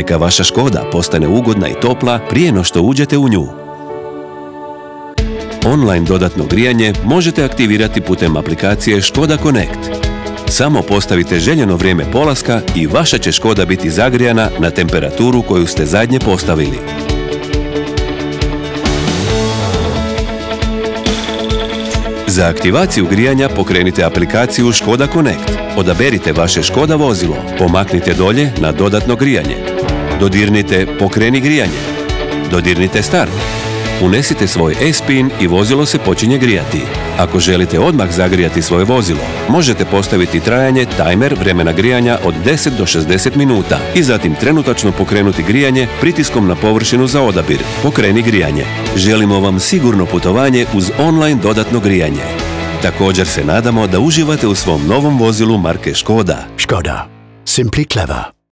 Neka vaša Škoda postane ugodna i topla prije no što uđete u nju. Online dodatno grijanje možete aktivirati putem aplikacije Škoda Connect. Samo postavite željeno vrijeme polaska i vaša će Škoda biti zagrijana na temperaturu koju ste zadnje postavili. Za aktivaciju grijanja pokrenite aplikaciju Škoda Connect. Odaberite vaše Škoda vozilo, pomaknite dolje na dodatno grijanje. Dodirnite Pokreni grijanje. Dodirnite Start. Unesite svoj e-spin i vozilo se počinje grijati. Ako želite odmah zagrijati svoje vozilo, možete postaviti trajanje timer vremena grijanja od 10 do 60 minuta i zatim trenutačno pokrenuti grijanje pritiskom na površinu za odabir Pokreni grijanje. Želimo vam sigurno putovanje uz online dodatno grijanje. Također se nadamo da uživate u svom novom vozilu marke Škoda. Škoda. Simply clever.